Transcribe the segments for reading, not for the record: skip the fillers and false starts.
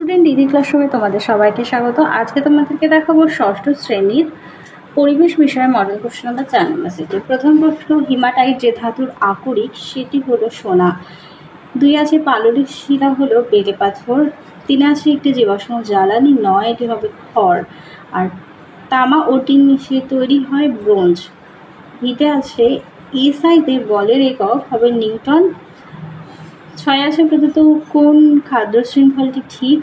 Student degree ক্লাসরুমে তোমাদের সবাইকে স্বাগত। আজকে তোমাদেরকে দেখাবো ষষ্ঠ শ্রেণীর পরিবেশ বিষয়ে মডেল কোশ্চেন নাম্বার 4 নম্বর সেটে। প্রথম প্রশ্ন, হিমাটাইট যে ধাতুর আকরিক সেটি হলো সোনা। 2 আছে পাললিক শিলা হলো বেলে পাথর। 3 আছে একটি জীবাশ্ম জ্বালানি নয়, এটি হবে খড়। আর তামা ও টিন মিশিয়ে তৈরি হয় ব্রোঞ্জ। ভিতে আছে এসআইতে বলের একক হবে নিউটন। 6 আছে প্রদত্ত কোন খাদ্য শৃঙ্খলটি ঠিক?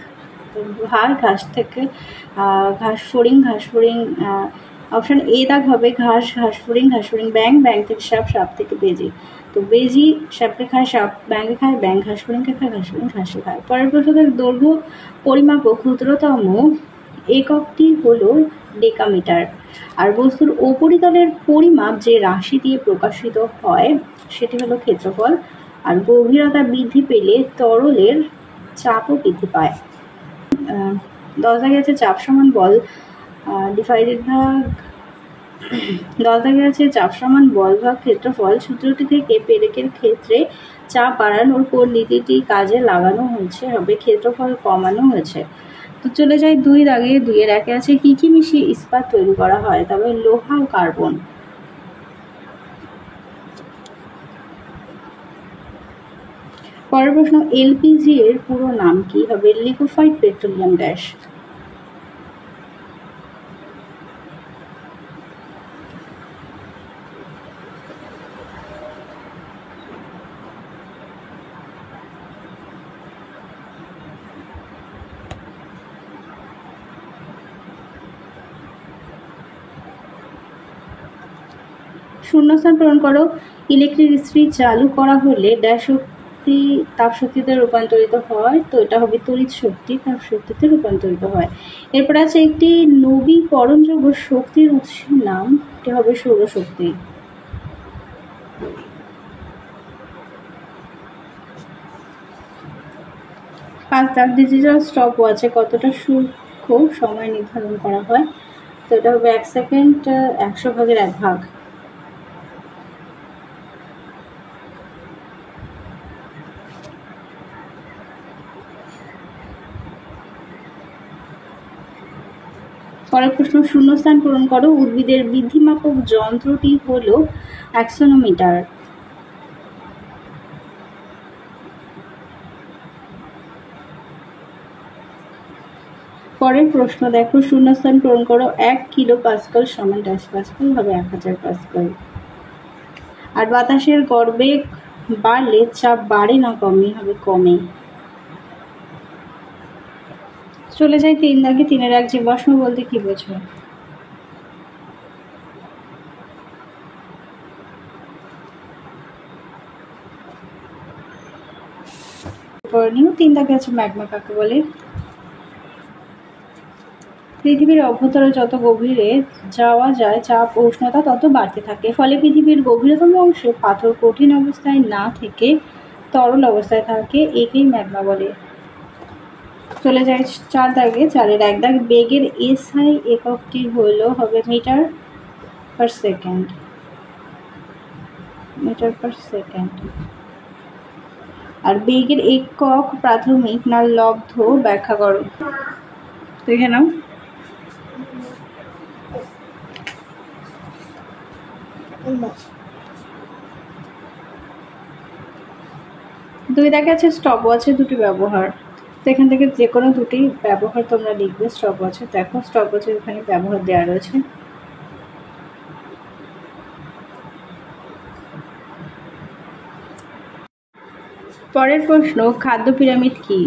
ঘাস থেকে ঘাস ফড়িং অপশন এ দাগ হবে ঘাস ফড়িং ব্যাং থেকে সাপ থেকে বেজি। তো বেজি সাপকে খায়, সাপ ব্যাঙে খায়, ব্যাং ঘাস ফড়িংকে খায়, ঘাস ফড়িং ঘাসে খায়। পরের প্রশ্নের দৈর্ঘ্য পরিমাপ ও ক্ষুদ্রতম এককটি হলো ডেকামিটার। আর বস্তুর উপরিতলের পরিমাপ যে রাশি দিয়ে প্রকাশিত হয় সেটি হলো ক্ষেত্রফল। আর গভীরতা বৃদ্ধি পেলে তরলের চাপও বৃদ্ধি পায়। 10 দাগে আছে চাপ সমান বল ডিভাইডেড ভাগ 10 দাগে আছে চাপ সমান বল ভাগ ক্ষেত্রফল। সূত্রটি থেকে পেরেকের ক্ষেত্রে চাপ বাড়ানোর কোন নীতিটি কাজে লাগানো হয়েছে হবে ক্ষেত্রফল কমানো হয়েছে। তো চলে যাই 2 দাগে। 2 এর 1 আছে কি কি মিশিয়ে ইস্পাত তৈরি করা হয়? তবে লোহা ও কার্বন। পরের প্রশ্ন, এলপিজি এর পুরো নাম কি? হবে লিকুইফাইড পেট্রোলিয়াম গ্যাস। শূন্যস্থান পূরণ করো। ইলেকট্রিক ইস্ত্রি চালু করা হলে ড্যাশ শক্তি তাপ শক্তিতে রূপান্তরিত হয়। তো এটা হবে তড়িৎ শক্তি তাপ শক্তিতে রূপান্তরিত হয়। এরপর আছে একটি নবীকরণযোগ্য শক্তির উৎসের নাম, এটি হবে সৌরশক্তি। পাঁচ দাগ ডিজিটাল স্টপ ওয়াচে কতটা সূক্ষ্ম সময় নির্ধারণ করা হয়? তো এটা হবে 1 সেকেন্ড 100 ভাগের 1 ভাগ। পরের প্রশ্ন, শূন্যস্থান পূরণ করো। উদ্ভিদের বৃদ্ধিমাপক যন্ত্রটি হলো অ্যাক্সোনোমিটার। পরের প্রশ্ন দেখো, শূন্যস্থান পূরণ করো। 1 কিলো পাস্কাল সমান ড্যাশ পাস্কাল হবে 1000 পাস্কাল। আর বাতাসের গড়বেগ বাড়লে চাপ বাড়ে না কমে? হবে কমে। চলে যাই 3 দাগে। 3 এর 1 জীবাশ্ম বলতে কি বোঝো? নিউ 3 দাগে আছে ম্যাগমা কাকে বলে? পৃথিবীর অভ্যন্তরে যত গভীরে যাওয়া যায় চাপ ও উষ্ণতা তত বাড়তে থাকে। ফলে পৃথিবীর গভীরতম অংশে পাথর কঠিন অবস্থায় না থেকে তরল অবস্থায় থাকে, একেই ম্যাগমা বলে। চলে যায় 4 দাগে। 4 এর 1 দাগ। বেগের এসআই এককটি হলো হবে মিটার পার সেকেন্ড। আর বেগের একক প্রাথমিক না লব্ধ ব্যাখ্যা করো। দেখে নাও। দুই দাগে আছে স্টপ ওয়াচের দুটি ব্যবহার। তো এখান থেকে যে কোনো দুটি ব্যবহার তোমরা লিখবে স্টপ ওয়াচের। দেখো স্টপ ওয়াচের এখানে ব্যবহার দেওয়া রয়েছে। পরের প্রশ্ন, খাদ্য পিরামিড কি?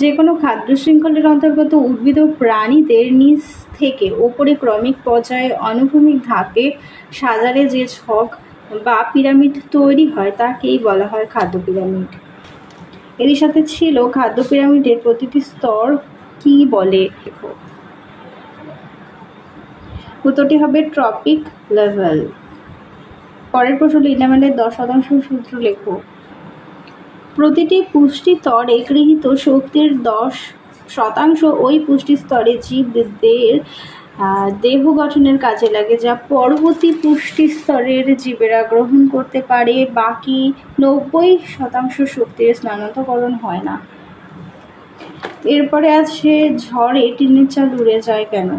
যে কোনো খাদ্য শৃঙ্খলের অন্তর্গত উদ্ভিদ ও প্রাণীদের নিচ থেকে ওপরে ক্রমিক পর্যায়ে অনুভূমিক ধাপে সাজারে যে ছক বা পিরামিড তৈরি হয় তাকেই বলা হয় খাদ্য পিরামিড। এরই সাথে ছিল খাদ্য পিরামিডের প্রতিটি স্তর কি বলে? উত্তরটি হবে ট্রপিক লেভেল। পরের প্রশ্ন, লিনেম্যানের 10% সূত্র লেখো। প্রতিটি পুষ্টি স্তরে গৃহীত শক্তির 10% ওই পুষ্টি স্তরে জীবদের দেহ গঠনের কাজে লাগে, যা পরবর্তী পুষ্টি স্তরের জীবেরা গ্রহণ করতে পারে। বাকি 90% শক্তির স্থানান্তরকরণ হয় না। এরপরে আছে ঝড়ে টিনের চাল উড়ে যায় কেন।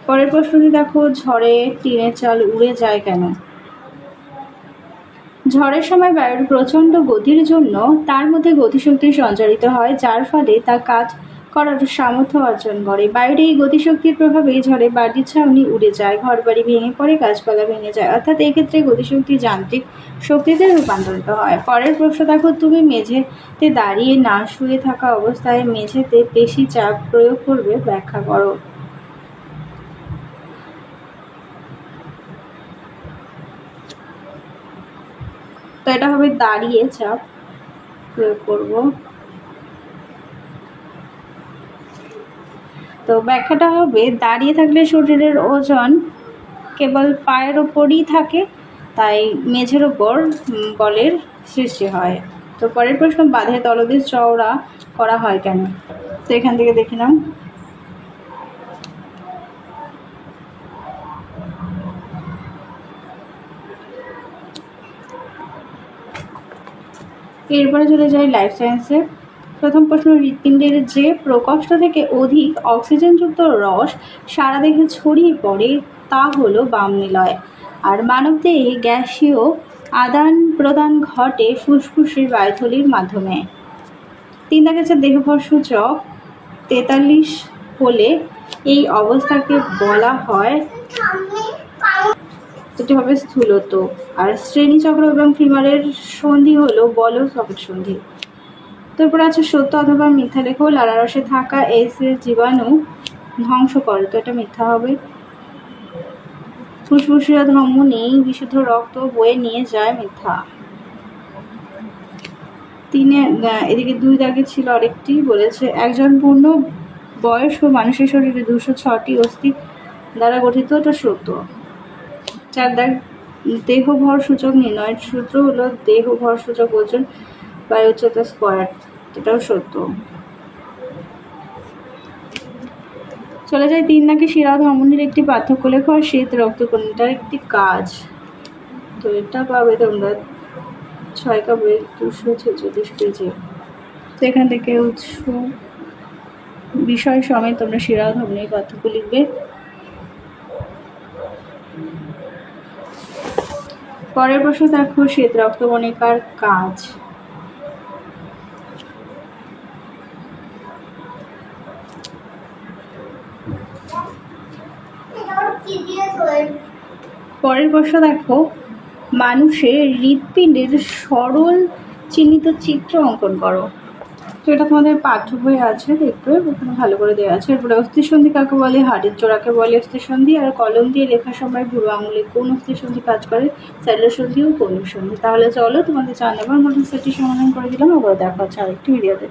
পরের প্রশ্নটি দেখো, ঝড়ে টিনের চাল উড়ে যায় কেন। ঝড়ের সময় বায়ুর প্রচণ্ড গতির জন্য তার মধ্যে গতিশক্তি সঞ্চারিত হয়, যার ফলে তা কাজ করার সামর্থ্য অর্জন করে। বায়ুর এই গতিশক্তির প্রভাবে ঝড়ে বাড়ির ছাউনি উড়ে যায়, ঘরবাড়ি ভেঙে পড়ে, গাছপালা ভেঙে যায়, অর্থাৎ এক্ষেত্রে গতিশক্তি যান্ত্রিক শক্তিতে রূপান্তরিত হয়। পরের প্রশ্ন দেখো, তুমি মেঝেতে দাঁড়িয়ে না শুয়ে থাকা অবস্থায় মেঝেতে বেশি চাপ প্রয়োগ করবে, ব্যাখ্যা করো। তো এটা হবে দাঁড়িয়ে চাপ প্রয়োগ করব। তো ব্যাখ্যাটা হবে, দাঁড়িয়ে থাকলে শরীরের ওজন কেবল পায়ের ওপরই থাকে, তাই মেঝের ওপর বলের সৃষ্টি হয়। তো পরের প্রশ্ন, বাঁধের তলদেশ চওড়া করা হয় কেন। তো এখান থেকে দেখে নাও। এরপরে চলে যাই লাইফ সায়েন্সে। প্রথম প্রশ্ন, হৃৎপিণ্ডের যে প্রকোষ্ঠ থেকে অধিক অক্সিজেনযুক্ত রস সারা দেহে ছড়িয়ে পড়ে তা হলো বাম নিলয়। আর মানবদেহে গ্যাসীয় আদান প্রদান ঘটে ফুসফুসের বায়ুথলির মাধ্যমে। 3 দাগের দেহভর সূচক 43 হলে এই অবস্থাকে বলা হয়, যেটি হবে স্থূলত্ব। আর শ্রেণীচক্র এবং ফিমারের সন্ধি হলো বল সকেট সন্ধি। তারপর আছে সত্য অথবা মিথ্যা লেখো। লালারসে থাকা এর জীবাণু ধ্বংস করে, তো এটা মিথ্যা হবে। ফুসফুসীয় ধমনী বিশুদ্ধ রক্ত বয়ে নিয়ে যায়, মিথ্যা। এদিকে 2 দাগে ছিল আরেকটি, বলেছে একজন পূর্ণ বয়স্ক মানুষের শরীরে 206টি অস্থি দ্বারা গঠিত, এটা সত্য। 4 দাগ, দেহ ভর সূচক নির্ণয়ের সূত্র হলো দেহ ভর সূচক ওজন বাই উচ্চতা স্কয়ার, এটাও সত্য। চলে যায় 3 দাগে, শিরা ধমনীর একটি পার্থক্য লেখো আর শীত রক্তকণিকার একটি কাজ। তো এটা পাবে তোমরা 6 কা বই 246 পেজে। তো এখান থেকে উৎস বিষয় সমেত তোমরা শিরা ধমনীর পার্থক্য লিখবে। পরের প্রশ্ন দেখো, শীত রক্তকণিকার কাজ। পরের প্রশ্ন দেখো, মানুষের হৃৎপিণ্ডের সরল চিহ্নিত চিত্র অঙ্কন করো। তো এটা তোমাদের পাঠ্য বই আছে, দেখবে ওখানে ভালো করে দেওয়া আছে। এরপরে অস্থিসন্ধি কাকে বলে, হাড়ের জোড়াকে বলে অস্থিসন্ধি। আর কলম দিয়ে লেখার সময় বুড়ো আঙুলে কোন অস্থিসন্ধি কাজ করে, স্যাডলার সন্ধি ও কনুই সন্ধি। তাহলে চলো তোমাদের 4 নম্বর মডেল সেটটি সমাধান করে দিলাম। আবার দেখা হচ্ছে আরেকটি ভিডিওতে।